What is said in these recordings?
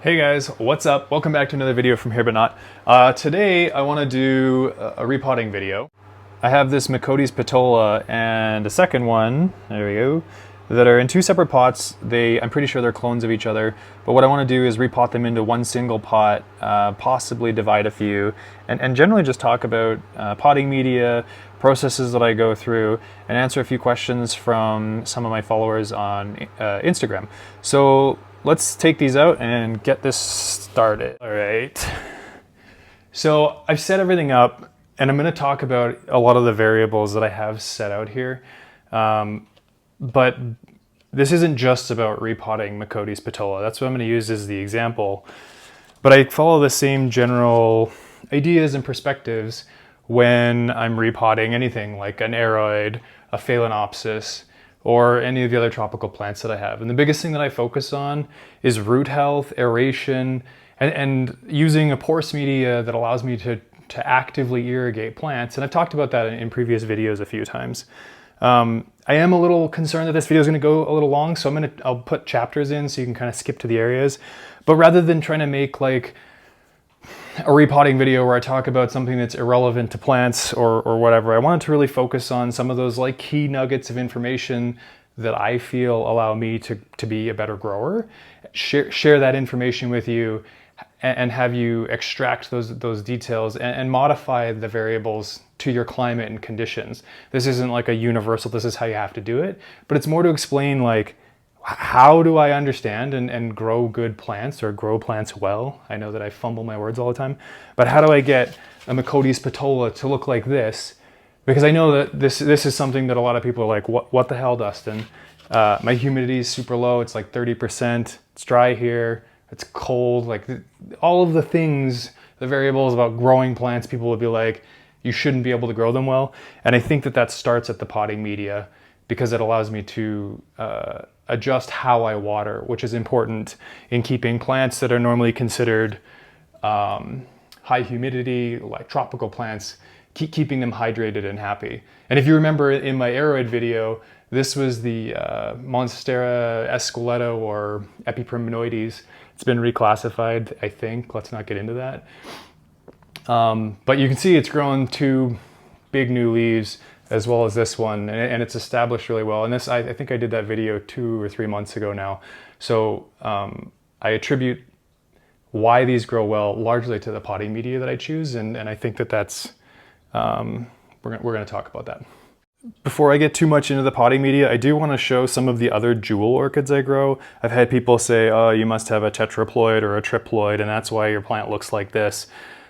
Hey guys, what's up? Welcome back to another video from Here But Not. Today I want to do a repotting video. I have this Macodes petola and a second one, there we go, that are in two separate pots. I'm pretty sure they're clones of each other, but what I want to do is repot them into one single pot, possibly divide a few, and generally just talk about potting media, processes that I go through, and answer a few questions from some of my followers on Instagram. So let's take these out and get this started. All right. So I've set everything up and I'm going to talk about a lot of the variables that I have set out here. But this isn't just about repotting Macodes petola. That's what I'm going to use as the example. But I follow the same general ideas and perspectives when I'm repotting anything like an aroid, a phalaenopsis, or any of the other tropical plants that I have. And the biggest thing that I focus on is root health, aeration, and using a porous media that allows me to actively irrigate plants. And I've talked about that in previous videos a few times. I am a little concerned that this video is gonna go a little long, so I'll put chapters in so you can kind of skip to the areas. But rather than trying to make like a repotting video where I talk about something that's irrelevant to plants or whatever, I wanted to really focus on some of those like key nuggets of information that I feel allow me to be a better grower, share that information with you, and have you extract those details and modify the variables to your climate and conditions. This isn't like a universal, this is how you have to do it, but it's more to explain like, how do I understand and grow good plants or grow plants well? I know that I fumble my words all the time, but how do I get a Macodes petola to look like this? Because I know that this is something that a lot of people are like, what the hell, Dustin? My humidity is super low, it's like 30%, it's dry here, it's cold, like all of the things, the variables about growing plants, people would be like, you shouldn't be able to grow them well. And I think that starts at the potting media because it allows me to adjust how I water, which is important in keeping plants that are normally considered high humidity, like tropical plants, keeping them hydrated and happy. And if you remember in my aroid video, this was the Monstera Esqueleto or epipremNOIDes. It's been reclassified, I think. Let's not get into that. But you can see it's grown two big new leaves as well as this one, and it's established really well. And this, I think I did that video 2 or 3 months ago now. So I attribute why these grow well largely to the potting media that I choose, and I think that's, we're gonna talk about that. Before I get too much into the potting media, I do want to show some of the other jewel orchids I grow. I've had people say, oh, you must have a tetraploid or a triploid, and that's why your plant looks like this.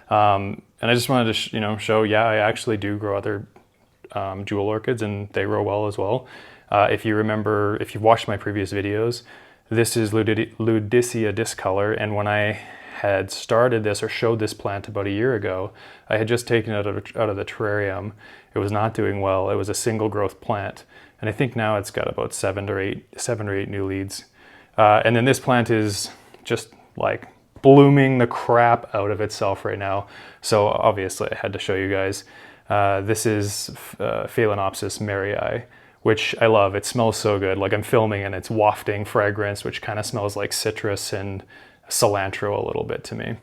And I just wanted to show, yeah, I actually do grow other jewel orchids and they grow well as well. If you remember, if you've watched my previous videos, this is Ludisia discolor, and when I had started this or showed this plant about a year ago, I had just taken it out of the terrarium. It was not doing well. It was a single growth plant, and I think now it's got about 7 or 8 new leads. And then this plant is just like blooming the crap out of itself right now. So obviously I had to show you guys. This is Phalaenopsis mariae, which I love. It smells so good. Like I'm filming and it's wafting fragrance, which kind of smells like citrus and cilantro a little bit to me.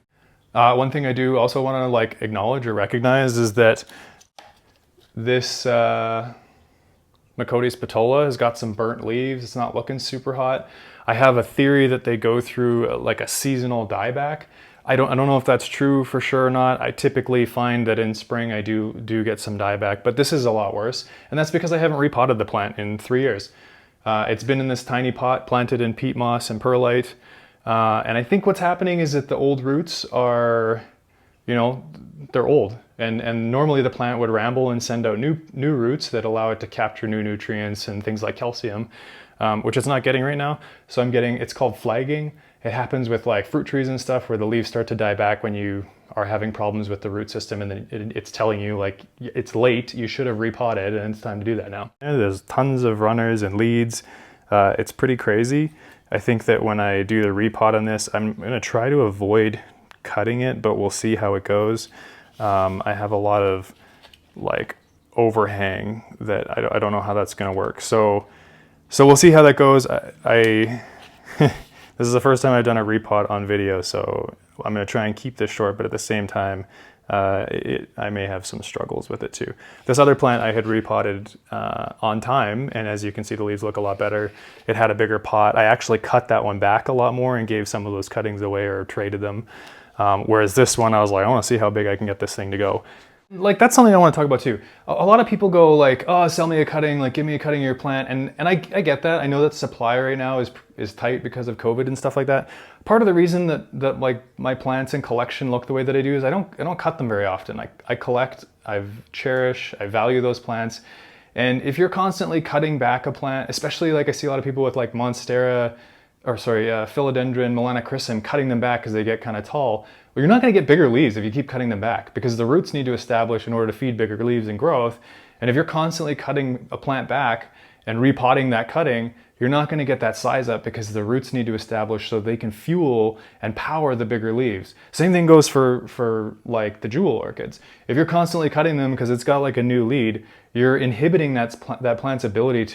One thing I do also want to like acknowledge or recognize is that this Macodes petola has got some burnt leaves. It's not looking super hot. I have a theory that they go through like a seasonal dieback. I don't know if that's true for sure or not. I typically find that in spring I do get some dieback, but this is a lot worse. And that's because I haven't repotted the plant in 3 years. It's been in this tiny pot planted in peatmoss and perlite. And I think what's happening is that the old roots are, they're old. And normally the plant would ramble and send out new roots that allow it to capture new nutrients and things like calcium, which it's not getting right now. So it's called flagging. It happens with like fruit trees and stuff where the leaves start to die back when you are having problems with the root system, and then it's telling you like it's late, you should have repotted and it's time to do that now. There's tons of runners and leads. It's pretty crazy. I think that when I do the repot on this, I'm gonna try to avoid cutting it, but we'll see how it goes. I have a lot of like overhang that I don't know how that's gonna work. So we'll see how that goes. This is the first time I've done a repot on video, so I'm going to try and keep this short, but at the same time, I may have some struggles with it too. This other plant I had repotted on time, and as you can see, the leaves look a lot better. It had a bigger pot. I actually cut that one back a lot more and gave some of those cuttings away or traded them. Whereas this one, I was like, I want to see how big I can get this thing to go. Like, that's something I want to talk about too. A lot of people go like, oh, sell me a cutting, like give me a cutting of your plant. And I get that. I know that supply right now is tight because of COVID and stuff like that. Part of the reason that like my plants and collection look the way that I do is I don't cut them very often. I collect, I cherish, I value those plants. And if you're constantly cutting back a plant, especially like I see a lot of people with like Philodendron melanochrysum, cutting them back because they get kind of tall. Well, you're not going to get bigger leaves if you keep cutting them back, because the roots need to establish in order to feed bigger leaves and growth. And if you're constantly cutting a plant back and repotting that cutting, you're not going to get that size up because the roots need to establish so they can fuel and power the bigger leaves. Same thing goes for like the jewel orchids. If you're constantly cutting them because it's got like a new lead, you're inhibiting that plant's ability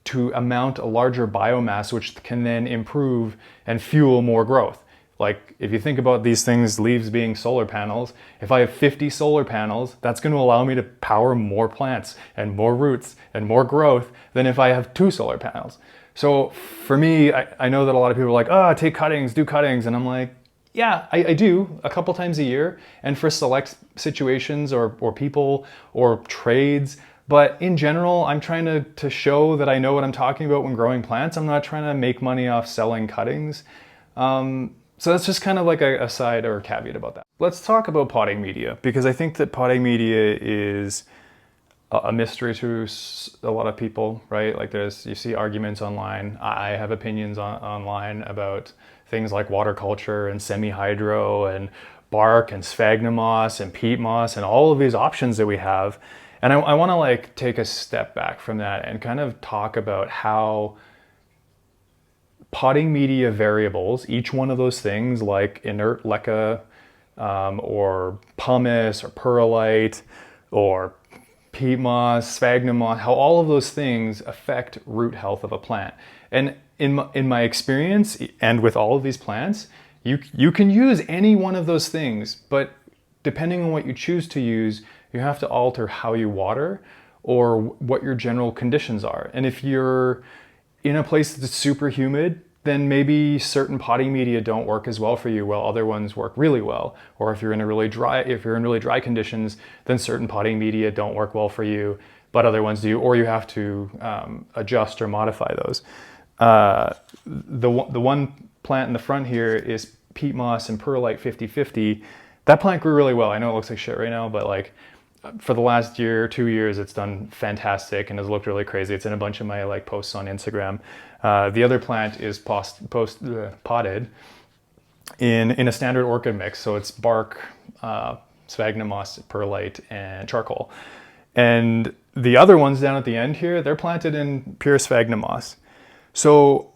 to amount a larger biomass, which can then improve and fuel more growth. Like if you think about these things, leaves being solar panels, if I have 50 solar panels, that's going to allow me to power more plants and more roots and more growth than if I have 2 solar panels. So for me, I know that a lot of people are like, oh, take cuttings, do cuttings. And I'm like, yeah, I do a couple times a year and for select situations or people or trades. But in general, I'm trying to show that I know what I'm talking about when growing plants. I'm not trying to make money off selling cuttings. So that's just kind of like a side or a caveat about that. Let's talk about potting media, because I think that potting media is a mystery to a lot of people, right? Like you see arguments online. I have opinions online about things like water culture and semi-hydro and bark and sphagnum moss and peatmoss and all of these options that we have. And I want to like take a step back from that and kind of talk about how potting media variables, each one of those things like inert LECA or pumice or perlite or peatmoss, sphagnum moss, how all of those things affect root health of a plant. And in my experience and with all of these plants, you can use any one of those things, but depending on what you choose to use, you have to alter how you water or what your general conditions are. And if you're in a place that's super humid, then maybe certain potting media don't work as well for you, while other ones work really well. Or if you're in really dry conditions, then certain potting media don't work well for you, but other ones do, or you have to adjust or modify those. The one plant in the front here is Peatmoss and Perlite 50/50. That plant grew really well. I know it looks like shit right now, but like for the last year, 2 years, it's done fantastic and has looked really crazy. It's in a bunch of my like posts on Instagram. The other plant is potted in a standard orchid mix. So it's bark, sphagnum moss, perlite, and charcoal. And the other ones down at the end here, they're planted in pure sphagnum moss. So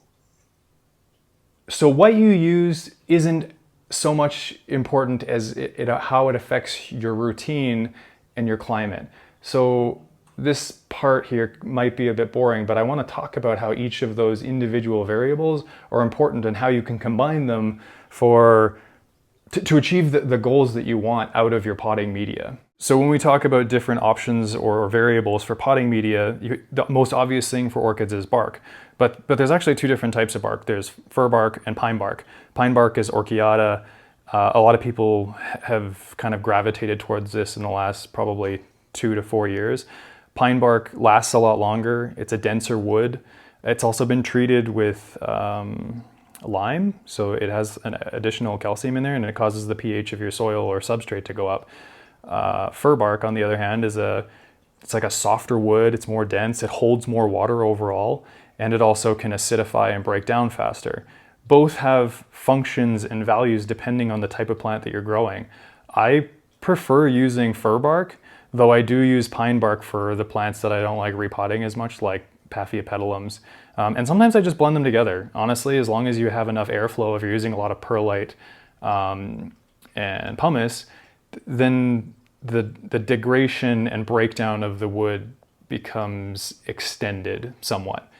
what you use isn't so much important as how it affects your routine and your climate. So this part here might be a bit boring, but I want to talk about how each of those individual variables are important and how you can combine them to achieve the goals that you want out of your potting media. So when we talk about different options or variables for potting media, the most obvious thing for orchids is bark. But there's actually 2 different types of bark. There's fir bark and pine bark. Pine bark is Orchiata. A lot of people have kind of gravitated towards this in the last probably 2 to 4 years. Pine bark lasts a lot longer. It's a denser wood. It's also been treated with lime, so it has an additional calcium in there and it causes the pH of your soil or substrate to go up. Fir bark, on the other hand, it's like a softer wood. It's more dense. It holds more water overall, and it also can acidify and break down faster. Both have functions and values depending on the type of plant that you're growing. I prefer using fir bark, though I do use pine bark for the plants that I don't like repotting as much, like Paphiopedilums. And sometimes I just blend them together. Honestly, as long as you have enough airflow, if you're using a lot of perlite and pumice, then the degradation and breakdown of the wood becomes extended somewhat.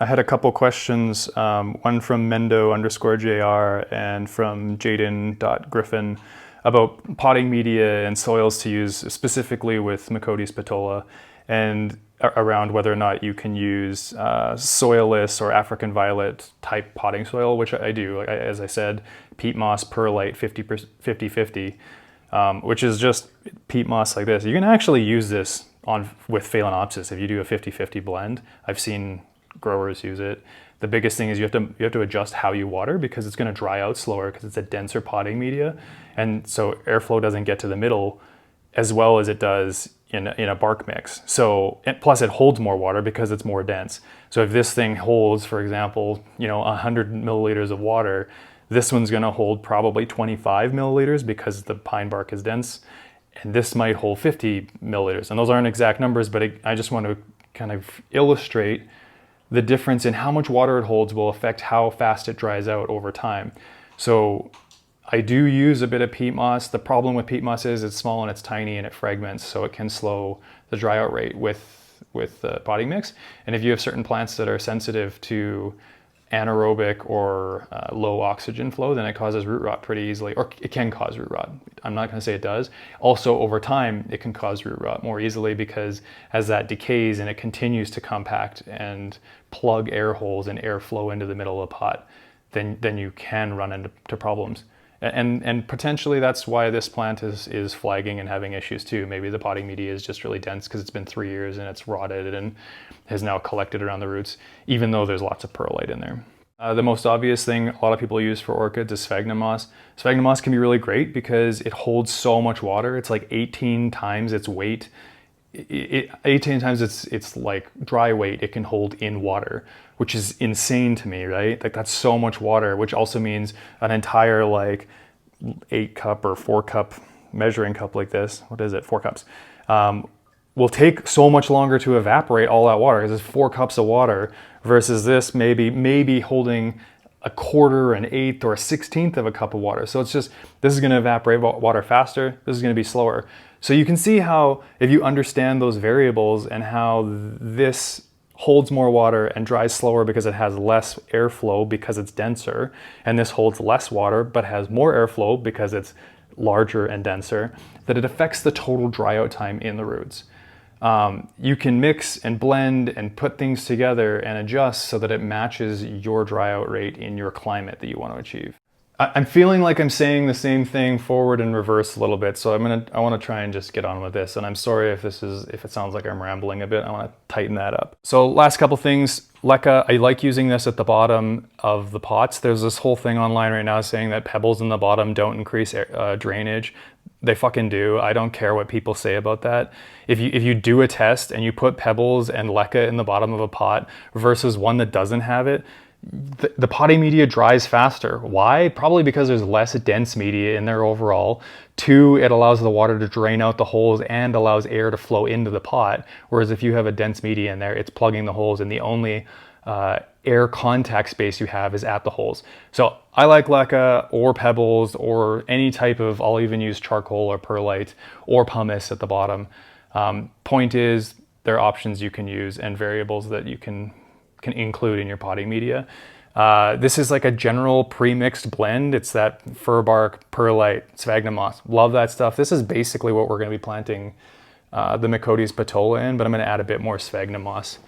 I had a couple questions, one from Mendo_JR and from Jaden.Griffin about potting media and soils to use specifically with Macodes petola, and around whether or not you can use soilless or African violet type potting soil, which I do. As I said, Peatmoss, perlite, 50-50, which is just Peatmoss like this. You can actually use this with Phalaenopsis if you do a 50-50 blend. I've seen growers use it. The biggest thing is you have to adjust how you water, because it's going to dry out slower because it's a denser potting media, and so airflow doesn't get to the middle as well as it does in a bark mix. So plus it holds more water because it's more dense. So if this thing holds, for example, 100 milliliters of water, this one's going to hold probably 25 milliliters because the pine bark is dense, and this might hold 50 milliliters. And those aren't exact numbers, but I just want to kind of illustrate the difference in how much water it holds will affect how fast it dries out over time. So I do use a bit of Peatmoss. The problem with Peatmoss is it's small and it's tiny and it fragments, so it can slow the dryout rate with the potting mix. And if you have certain plants that are sensitive to anaerobic or low oxygen flow, then it causes root rot pretty easily, or it can cause root rot. I'm not going to say it does. Also, over time, it can cause root rot more easily, because as that decays and it continues to compact and plug air holes and air flow into the middle of the pot, then you can run into problems. And potentially that's why this plant is flagging and having issues too. Maybe the potting media is just really dense because it's been 3 years and it's rotted and has now collected around the roots, even though there's lots of perlite in there. The most obvious thing a lot of people use for orchids is sphagnum moss. Sphagnum moss can be really great because it holds so much water. It's like 18 times its weight. 18 times its like dry weight it can hold in water, which is insane to me, right? Like that's so much water, which also means an entire like 8 cup or 4 cup measuring cup like this, what is it, 4 cups, will take so much longer to evaporate all that water, because it's 4 cups of water versus this maybe holding a quarter, an eighth, or a 16th of a cup of water. So it's just, this is going to evaporate water faster, this is going to be slower. So you can see how, if you understand those variables and how this holds more water and dries slower because it has less airflow because it's denser, and this holds less water but has more airflow because it's larger and denser, that it affects the total dryout time in the roots. You can mix and blend and put things together and adjust so that it matches your dryout rate in your climate that you want to achieve. I'm feeling like I'm saying the same thing forward and reverse a little bit, so I want to try and just get on with this. And I'm sorry if it sounds like I'm rambling a bit. I want to tighten that up. So last couple things, LECA. I like using this at the bottom of the pots. There's this whole thing online right now saying that pebbles in the bottom don't increase drainage. They fucking do. I don't care what people say about that. If you do a test and you put pebbles and LECA in the bottom of a pot versus one that doesn't have it, the potting media dries faster. Why? Probably because there's less dense media in there overall. 2, it allows the water to drain out the holes and allows air to flow into the pot. Whereas if you have a dense media in there, it's plugging the holes, and the only air contact space you have is at the holes. So I like LECA or pebbles or any type of, I'll even use charcoal or perlite or pumice at the bottom. Point is, there are options you can use and variables that you can include in your potting media. This is like a general pre-mixed blend. It's that fir bark, perlite, sphagnum moss. Love that stuff. This is basically what we're going to be planting the Macodes petola in, but I'm going to add a bit more sphagnum moss.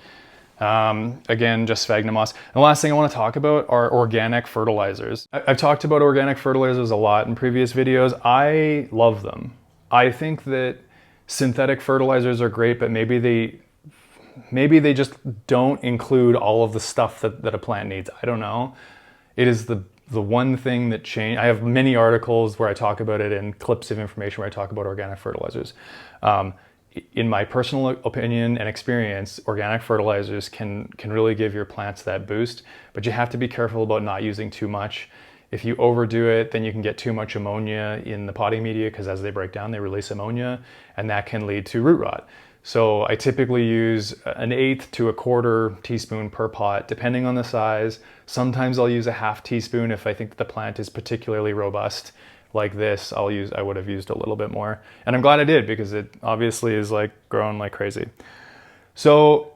Again, just sphagnum moss. And the last thing I want to talk about are organic fertilizers. I've talked about organic fertilizers a lot in previous videos. I love them. I think that synthetic fertilizers are great, but maybe they just don't include all of the stuff that a plant needs. I don't know. It is the one thing that changed. I have many articles where I talk about it and clips of information where I talk about organic fertilizers. In my personal opinion and experience, organic fertilizers can really give your plants that boost, but you have to be careful about not using too much. If you overdo it, then you can get too much ammonia in the potting media, because as they break down, they release ammonia, and that can lead to root rot. So I typically use 1/8 to 1/4 teaspoon per pot, depending on the size. Sometimes I'll use a 1/2 teaspoon if I think that the plant is particularly robust. Like this, I would have used a little bit more. And I'm glad I did, because it obviously is like growing like crazy. So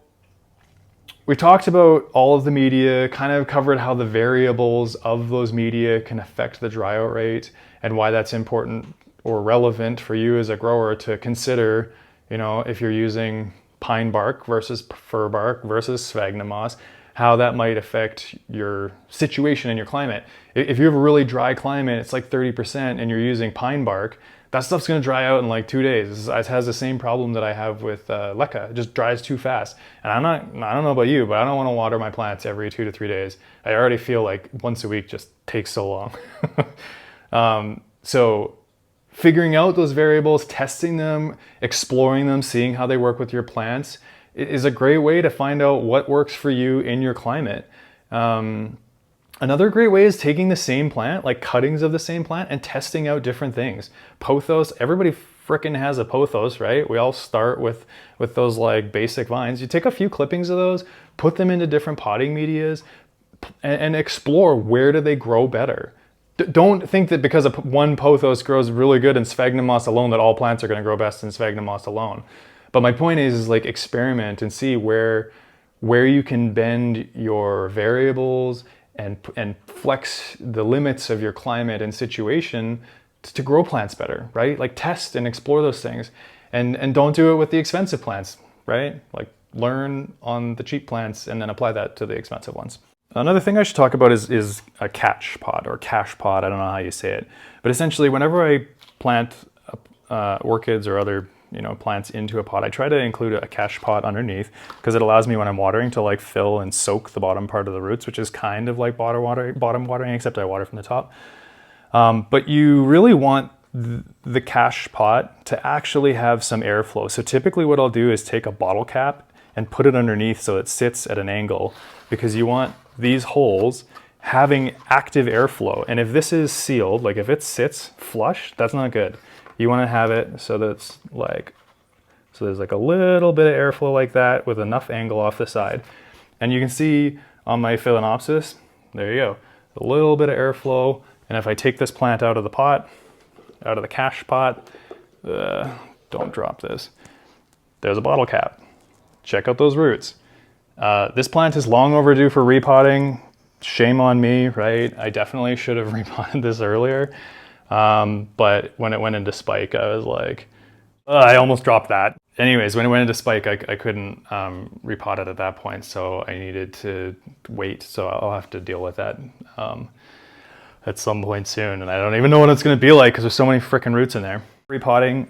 we talked about all of the media, kind of covered how the variables of those media can affect the dryout rate and why that's important or relevant for you as a grower to consider, you know, if you're using pine bark versus fir bark versus sphagnum moss, how that might affect your situation and your climate. If you have a really dry climate, it's like 30%, and you're using pine bark, that stuff's gonna dry out in like 2 days. It has the same problem that I have with LECA. It just dries too fast. And I don't know about you, but I don't wanna water my plants every 2 to 3 days. I already feel like once a week just takes so long. So figuring out those variables, testing them, exploring them, seeing how they work with your plants is a great way to find out what works for you in your climate. Another great way is taking the same plant, like cuttings of the same plant, and testing out different things. Pothos, everybody frickin' has a pothos, right? We all start with those like basic vines. You take a few clippings of those, put them into different potting medias, and explore where do they grow better. Don't think that because one pothos grows really good in sphagnum moss alone that all plants are gonna grow best in sphagnum moss alone. But my point is like experiment and see where you can bend your variables and flex the limits of your climate and situation to grow plants better, right? Like test and explore those things, and don't do it with the expensive plants, right? Like learn on the cheap plants and then apply that to the expensive ones. Another thing I should talk about is a catch pot or cache pot. I don't know how you say it, but essentially whenever I plant orchids or other plants into a pot, I try to include a cache pot underneath because it allows me when I'm watering to like fill and soak the bottom part of the roots, which is kind of like bottom watering, except I water from the top. But you really want the cache pot to actually have some airflow. So typically what I'll do is take a bottle cap and put it underneath so it sits at an angle, because you want these holes having active airflow. And if this is sealed, like if it sits flush, that's not good. You want to have it so that's like, so there's like a little bit of airflow like that with enough angle off the side. And you can see on my Phalaenopsis, there you go, a little bit of airflow. And if I take this plant out of the pot, out of the cache pot, don't drop this. There's a bottle cap. Check out those roots. This plant is long overdue for repotting. Shame on me, right? I definitely should have repotted this earlier. But when it went into spike, I was like, I almost dropped that. Anyways, when it went into spike, I couldn't repot it at that point, so I needed to wait. So I'll have to deal with that at some point soon. And I don't even know what it's going to be like because there's so many freaking roots in there. Repotting.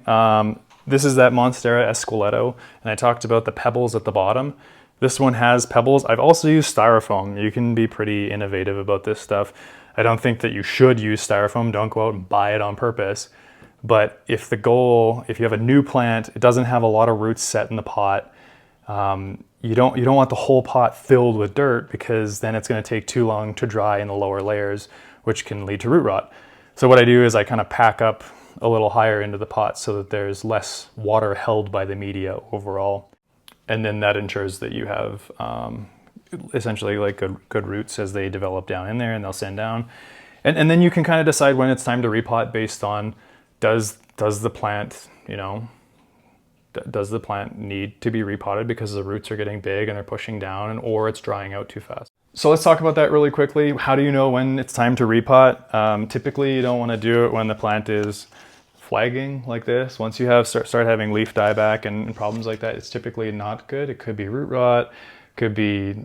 This is that Monstera Esqueleto, and I talked about the pebbles at the bottom. This one has pebbles. I've also used styrofoam. You can be pretty innovative about this stuff. I don't think that you should use styrofoam. Don't go out and buy it on purpose. But if you have a new plant, it doesn't have a lot of roots set in the pot, you don't want the whole pot filled with dirt, because then it's going to take too long to dry in the lower layers, which can lead to root rot. So what I do is I kind of pack up a little higher into the pot so that there's less water held by the media overall. And then that ensures that you have essentially like good roots as they develop down in there, and they'll send down. And then you can kind of decide when it's time to repot based on does the plant, does the plant need to be repotted because the roots are getting big and they're pushing down, or it's drying out too fast. So let's talk about that really quickly. How do you know when it's time to repot? Typically you don't want to do it when the plant is flagging like this. Once you start having leaf dieback and problems like that, it's typically not good. It could be root rot, could be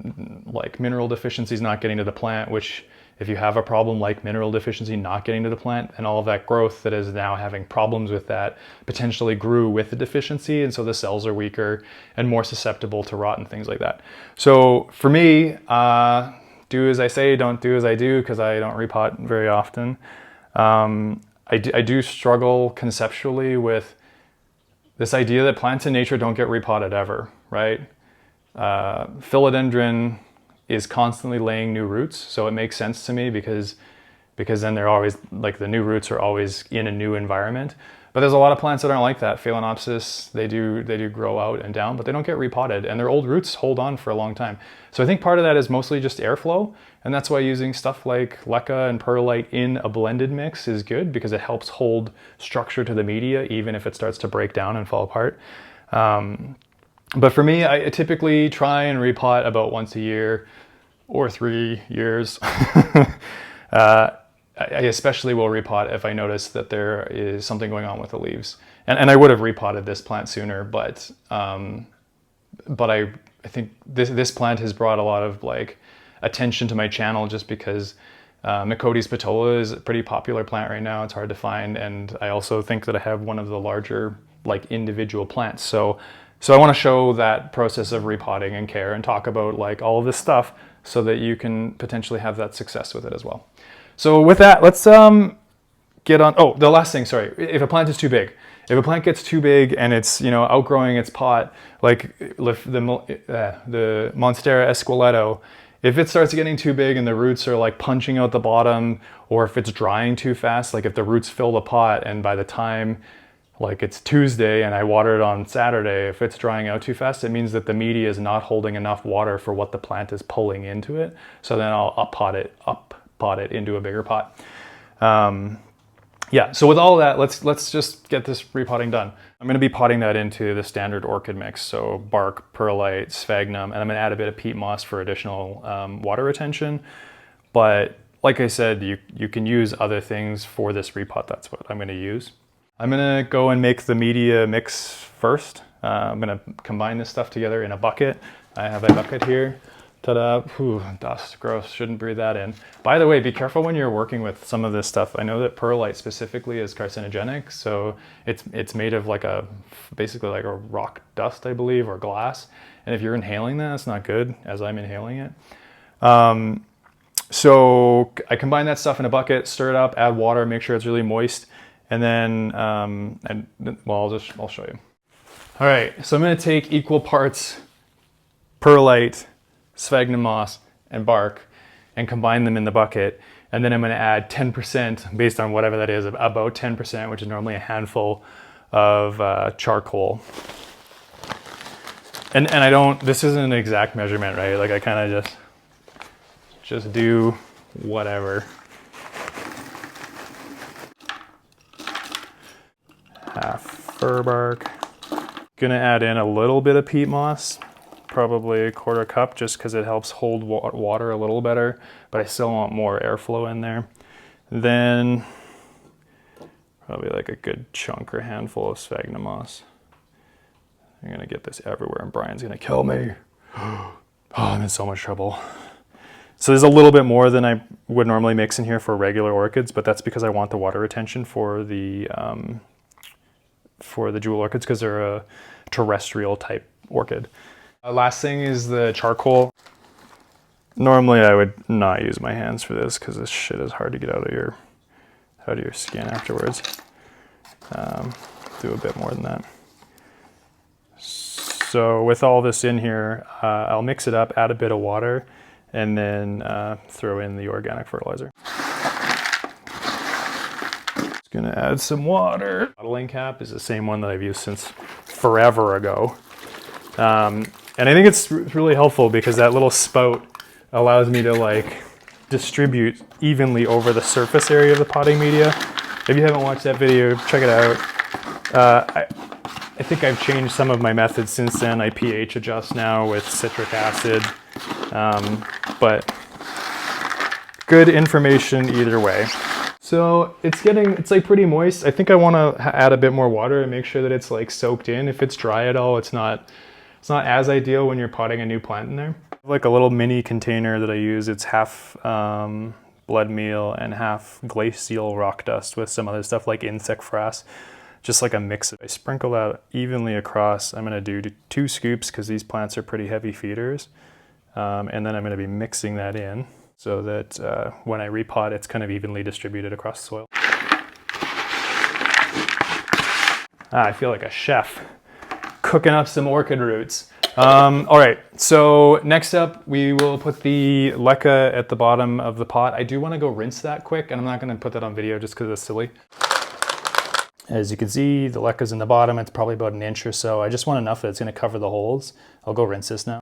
like mineral deficiencies not getting to the plant, which if you have a problem like mineral deficiency not getting to the plant, and all of that growth that is now having problems with that potentially grew with the deficiency, and so the cells are weaker and more susceptible to rot and things like that. So for me, do as I say, don't do as I do, because I don't repot very often. I do struggle conceptually with this idea that plants in nature don't get repotted ever, right? Philodendron is constantly laying new roots, so it makes sense to me because then they're always, like, the new roots are always in a new environment. But there's a lot of plants that aren't like that. Phalaenopsis, they do grow out and down, but they don't get repotted, and their old roots hold on for a long time. So I think part of that is mostly just airflow, and that's why using stuff like LECA and perlite in a blended mix is good, because it helps hold structure to the media even if it starts to break down and fall apart. But for me, I typically try and repot about once a year or 3 years. I especially will repot if I notice that there is something going on with the leaves. And I would have repotted this plant sooner, but I think this plant has brought a lot of like attention to my channel just because Macodes petola is a pretty popular plant right now. It's hard to find, and I also think that I have one of the larger like individual plants. So I want to show that process of repotting and care and talk about like all of this stuff so that you can potentially have that success with it as well. So with that, let's get on. Oh, the last thing, sorry. If a plant is too big, if a plant gets too big and it's, you know, outgrowing its pot, like the Monstera Esqueleto, if it starts getting too big and the roots are like punching out the bottom, or if it's drying too fast, like if the roots fill the pot and by the time like it's Tuesday and I water it on Saturday, if it's drying out too fast, it means that the media is not holding enough water for what the plant is pulling into it. So then I'll up-pot it into a bigger pot. Yeah, so with all of that, let's just get this repotting done. I'm going to be potting that into the standard orchid mix, so bark, perlite, sphagnum, and I'm going to add a bit of peatmoss for additional water retention. But like I said, you can use other things for this repot. That's what I'm going to use. I'm going to go and make the media mix first. I'm going to combine this stuff together in a bucket. I have a bucket here. Ta-da, ooh, dust, gross, shouldn't breathe that in. By the way, be careful when you're working with some of this stuff. I know that perlite specifically is carcinogenic, so it's made of like basically like a rock dust, I believe, or glass. And if you're inhaling that, it's not good, as I'm inhaling it. So I combine that stuff in a bucket, stir it up, add water, make sure it's really moist, and then, well, I'll show you. All right, so I'm gonna take equal parts perlite, sphagnum moss, and bark and combine them in the bucket. And then I'm going to add 10%, based on whatever that is, about 10%, which is normally a handful of charcoal. And I don't, this isn't an exact measurement, right? Like I kind of just do whatever. Half fir bark. Gonna add in a little bit of peat moss. Probably a quarter cup, just because it helps hold water a little better, but I still want more airflow in there. Then probably like a good chunk or handful of sphagnum moss. I'm gonna get this everywhere and Brian's gonna kill me. Oh, I'm in so much trouble. So there's a little bit more than I would normally mix in here for regular orchids, but that's because I want the water retention for the jewel orchids, because they're a terrestrial type orchid. Last thing is the charcoal. Normally I would not use my hands for this because this shit is hard to get out of your skin afterwards. Do a bit more than that. So with all this in here, I'll mix it up, add a bit of water, and then throw in the organic fertilizer. Just gonna add some water. Bottling cap is the same one that I've used since forever ago. And I think it's really helpful because that little spout allows me to like distribute evenly over the surface area of the potting media. If you haven't watched that video, check it out. I think I've changed some of my methods since then. I pH adjust now with citric acid, but good information either way. So it's like pretty moist. I think I want to add a bit more water and make sure that it's like soaked in. If it's dry at all, it's not as ideal when you're potting a new plant in there. Like a little mini container that I use, it's half blood meal and half glacial rock dust with some other stuff like insect frass, just like a mix. I sprinkle that evenly across. I'm gonna do 2 scoops because these plants are pretty heavy feeders. And then I'm gonna be mixing that in so that when I repot, it's kind of evenly distributed across the soil. I feel like a chef cooking up some orchid roots. All right, so next up we will put the LECA at the bottom of the pot. I do want to go rinse that quick, and I'm not going to put that on video just because it's silly. As you can see, the LECA's in the bottom. It's probably about 1 inch or so. I just want enough that it's going to cover the holes. I'll go rinse this now.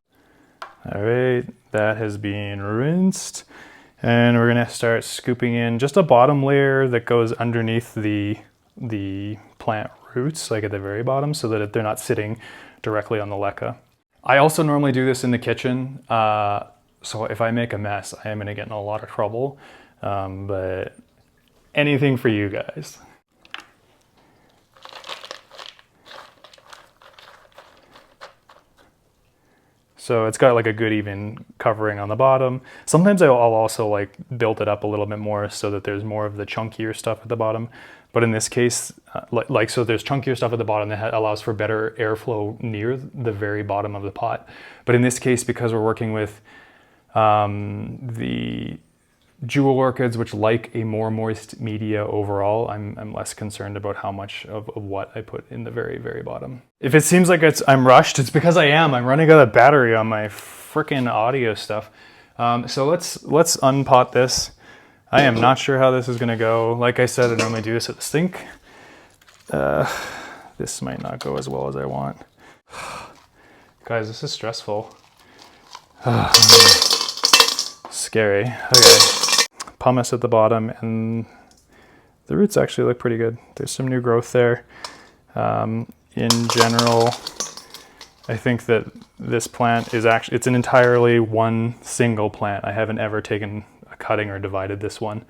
All right, that has been rinsed, and we're going to start scooping in just a bottom layer that goes underneath the plant roots, like at the very bottom, so that they're not sitting directly on the LECA. I also normally do this in the kitchen, so if I make a mess, I am going to get in a lot of trouble, but anything for you guys. So it's got like a good even covering on the bottom. Sometimes I'll also like build it up a little bit more so that there's more of the chunkier stuff at the bottom. But in this case, so there's chunkier stuff at the bottom that allows for better airflow near the very bottom of the pot. But in this case, because we're working with the jewel orchids, which like a more moist media overall, I'm less concerned about how much of what I put in the very, very bottom. If it seems like I'm rushed, it's because I am. I'm running out of battery on my frickin' audio stuff. So let's unpot this. I am not sure how this is gonna go. Like I said, I normally do this at the sink. This might not go as well as I want. Guys, this is stressful. Scary. Okay. Pumice at the bottom, and the roots actually look pretty good. There's some new growth there. In general, I think that this plant is actually, it's an entirely one single plant. I haven't ever taken a cutting or divided this one.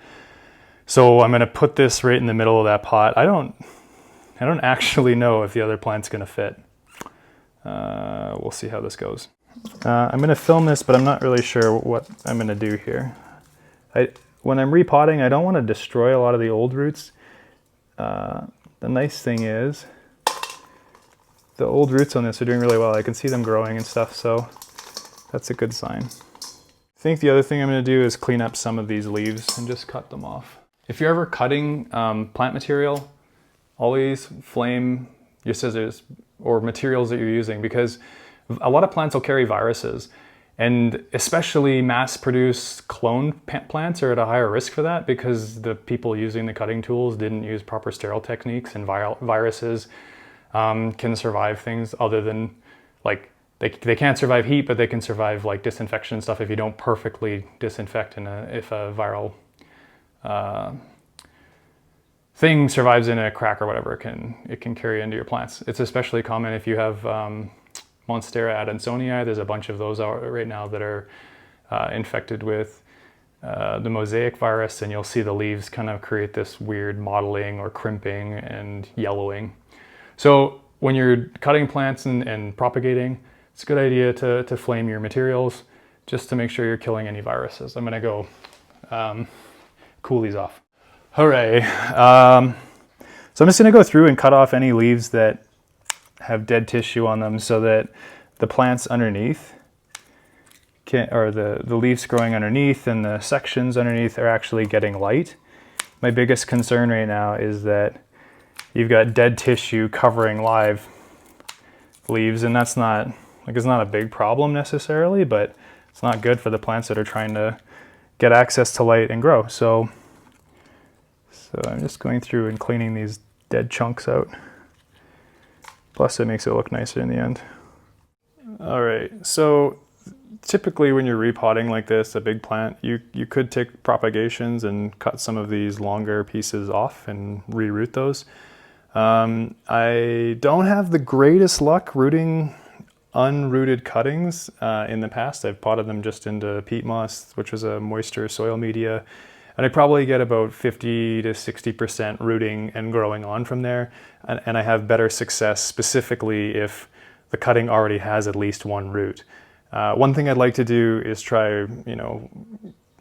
So I'm gonna put this right in the middle of that pot. I don't actually know if the other plant's gonna fit. We'll see how this goes. I'm gonna film this, but I'm not really sure what I'm gonna do here. When I'm repotting, I don't want to destroy a lot of the old roots. The nice thing is the old roots on this are doing really well. I can see them growing and stuff, so that's a good sign. I think the other thing I'm going to do is clean up some of these leaves and just cut them off. If you're ever cutting plant material, always flame your scissors or materials that you're using, because a lot of plants will carry viruses. And especially mass-produced cloned plants are at a higher risk for that, because the people using the cutting tools didn't use proper sterile techniques, and viruses can survive things other than, like, they can't survive heat, but they can survive like disinfection stuff if you don't perfectly disinfect. If a viral thing survives in a crack or whatever, it can carry into your plants. It's especially common if you have Monstera Adansonii. There's a bunch of those out right now that are infected with the mosaic virus, and you'll see the leaves kind of create this weird mottling or crimping and yellowing. So when you're cutting plants and propagating, it's a good idea to flame your materials just to make sure you're killing any viruses. I'm gonna go cool these off. Hooray. So I'm just gonna go through and cut off any leaves that have dead tissue on them, so that the plants underneath the leaves growing underneath and the sections underneath are actually getting light. My biggest concern right now is that you've got dead tissue covering live leaves, and that's not, like, it's not a big problem necessarily, but it's not good for the plants that are trying to get access to light and grow. So I'm just going through and cleaning these dead chunks out. Plus it makes it look nicer in the end. All right, so typically when you're repotting like this, a big plant, you could take propagations and cut some of these longer pieces off and reroot those. I don't have the greatest luck rooting unrooted cuttings. In the past, I've potted them just into Peatmoss, which is a moisture soil media, and I probably get about 50 to 60% rooting and growing on from there. And I have better success specifically if the cutting already has at least one root. One thing I'd like to do is try,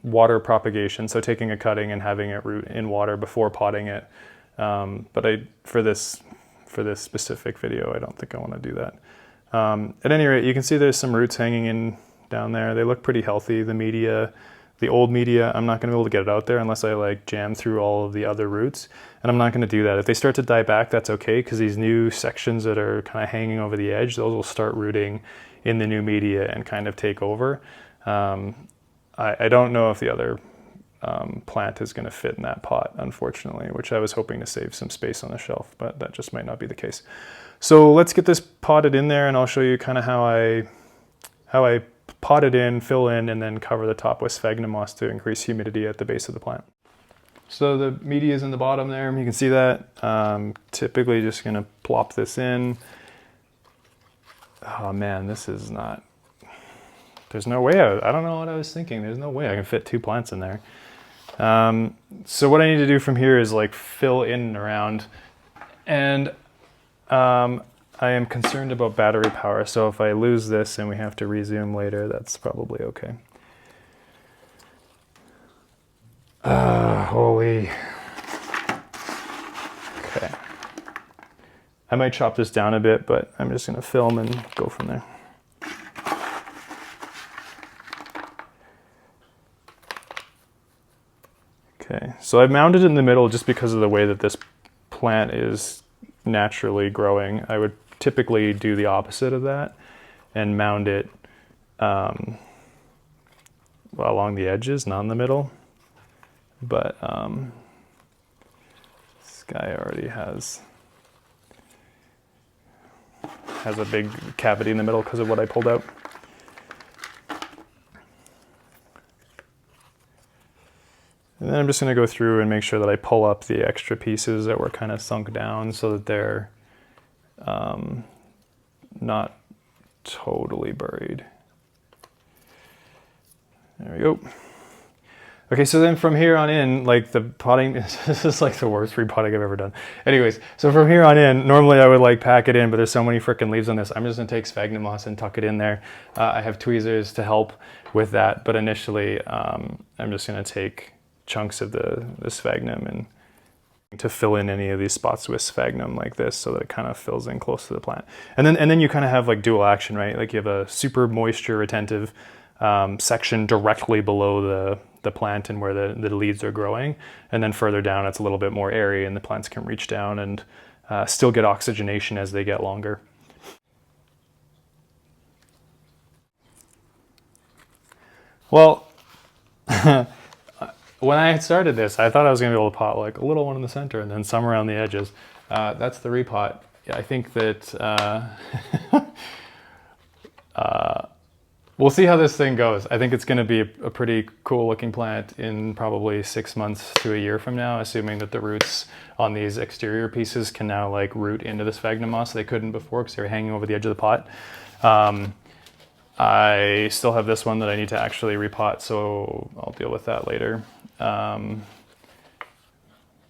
water propagation. So taking a cutting and having it root in water before potting it. But for this specific video, I don't think I want to do that. At any rate, you can see there's some roots hanging in down there. They look pretty healthy. The old media, I'm not going to be able to get it out there unless I like jam through all of the other roots, and I'm not going to do that. If they start to die back, that's okay, because these new sections that are kind of hanging over the edge, those will start rooting in the new media and kind of take over. I don't know if the other plant is going to fit in that pot, unfortunately, which I was hoping to save some space on the shelf, but that just might not be the case. So let's get this potted in there, and I'll show you kind of how I pot it in, fill in, and then cover the top with sphagnum moss to increase humidity at the base of the plant. So the media is in the bottom there, you can see that. Typically just gonna plop this in. Oh man, this is not, there's no way, I don't know what I was thinking. There's no way I can fit 2 plants in there. So what I need to do from here is like fill in and around, and I am concerned about battery power, so if I lose this and we have to resume later, that's probably okay. Holy. Okay. I might chop this down a bit, but I'm just gonna film and go from there. Okay, so I've mounted it in the middle just because of the way that this plant is naturally growing. I would typically do the opposite of that and mount it well, along the edges, not in the middle. But this guy already has a big cavity in the middle because of what I pulled out. And then I'm just going to go through and make sure that I pull up the extra pieces that were kind of sunk down so that they're not totally buried. There we go. Okay, so then from here on in, like the potting, this is like the worst repotting I've ever done. Anyways, so from here on in, normally I would like pack it in, but there's so many freaking leaves on this. I'm just gonna take sphagnum moss and tuck it in there. I have tweezers to help with that, but initially I'm just gonna take chunks of the sphagnum and to fill in any of these spots with sphagnum like this so that it kind of fills in close to the plant. And then you kind of have like dual action, right? Like you have a super moisture retentive section directly below the plant and where the leaves are growing. And then further down, it's a little bit more airy and the plants can reach down and still get oxygenation as they get longer. Well, when I started this, I thought I was gonna be able to pot like a little one in the center and then some around the edges. That's the repot. I think that we'll see how this thing goes. I think it's going to be a pretty cool looking plant in probably 6 months to a year from now, assuming that the roots on these exterior pieces can now like root into the sphagnum moss. They couldn't before because they were hanging over the edge of the pot. I still have this one that I need to actually repot, so I'll deal with that later.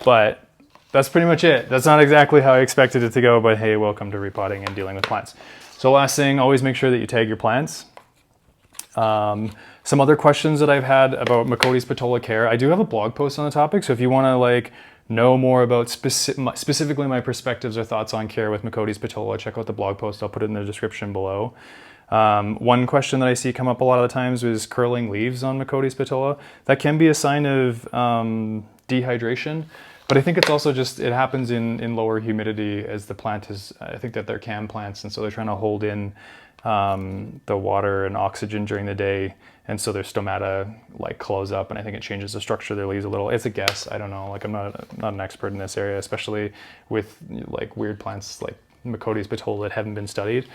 But that's pretty much it. That's not exactly how I expected it to go, but hey, welcome to repotting and dealing with plants. So last thing, always make sure that you tag your plants. Some other questions that I've had about Macodes petola care. I do have a blog post on the topic, so if you want to like know more about specifically my perspectives or thoughts on care with Macodes petola, check out the blog post. I'll put it in the description below. One question that I see come up a lot of the times is curling leaves on Macodes petola. That can be a sign of dehydration, but I think it's also just, it happens in lower humidity as the plant is, I think that they're cam plants, and so they're trying to hold in the water and oxygen during the day, and so their stomata like close up, and I think it changes the structure of their leaves a little. It's a guess, I don't know, like I'm not an expert in this area, especially with like weird plants like Macodes petola that haven't been studied.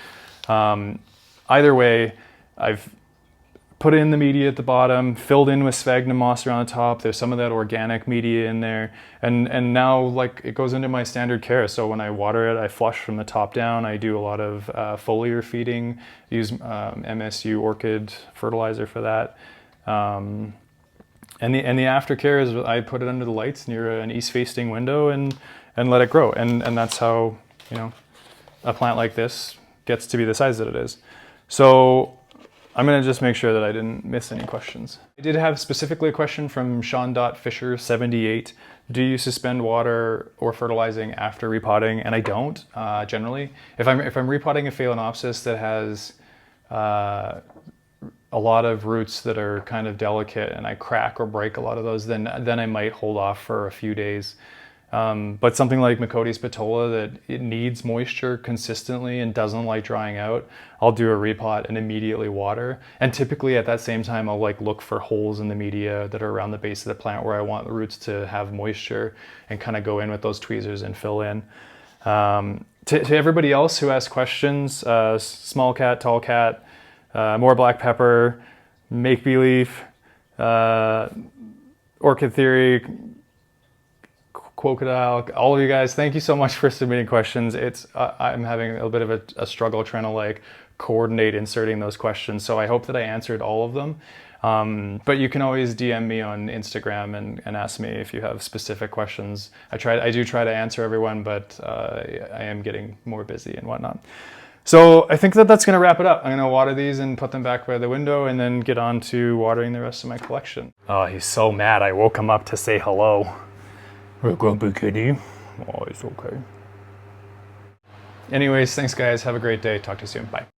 Either way, I've put in the media at the bottom, filled in with sphagnum moss around the top. There's some of that organic media in there. And now like it goes into my standard care. So when I water it, I flush from the top down. I do a lot of foliar feeding, use MSU Orchid fertilizer for that. And the aftercare is I put it under the lights near an east-facing window and let it grow. And that's how, you know, a plant like this gets to be the size that it is. So I'm going to just make sure that I didn't miss any questions. I did have specifically a question from Sean.Fisher78. Do you suspend water or fertilizing after repotting? And I don't, generally. If I'm repotting a Phalaenopsis that has a lot of roots that are kind of delicate and I crack or break a lot of those, then I might hold off for a few days. But something like Macodes petola that it needs moisture consistently and doesn't like drying out, I'll do a repot and immediately water. And typically at that same time, I'll like look for holes in the media that are around the base of the plant where I want the roots to have moisture and kind of go in with those tweezers and fill in. To everybody else who asked questions, small cat, tall cat, more black pepper, make believe, orchid theory, Crocodile, all of you guys, thank you so much for submitting questions. I'm having a bit of a struggle trying to like coordinate inserting those questions. So I hope that I answered all of them. But you can always DM me on Instagram and ask me if you have specific questions. I do try to answer everyone, but I am getting more busy and whatnot. So I think that that's going to wrap it up. I'm going to water these and put them back by the window and then get on to watering the rest of my collection. Oh, he's so mad. I woke him up to say hello. Grumpy kitty. Oh, it's okay. Anyways, thanks guys. Have a great day. Talk to you soon. Bye.